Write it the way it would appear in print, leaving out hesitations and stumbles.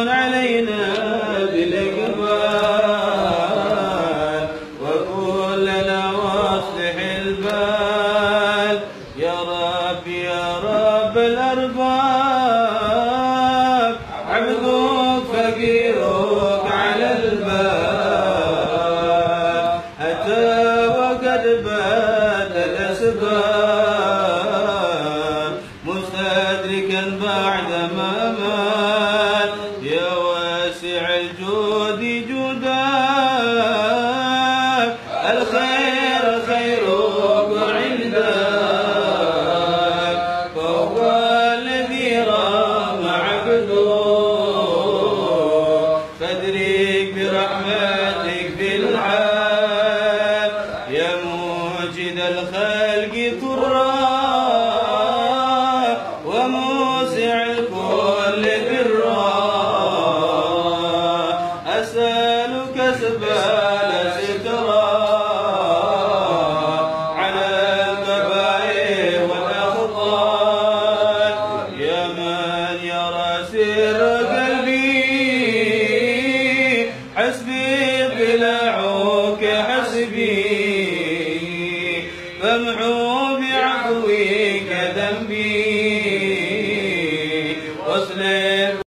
علينا بالإقبال وكلنا واصلح البال يا رب يا رب الأرباب عبدك فقيرك على الباب أتى وقد بات الأسباب مستدركا بعدما مات يا واسع الجود جودك الخير خيرك عندك فهو الذي رام عبده فادرك برحمتك في الحال يا موجد الخلق طرا وموسع الكل برا أسألك سبال سترا على الكبائر والأخطاء يا من يرى سر قلبي حسبي اطلاعك حسبي فامحو بعفوك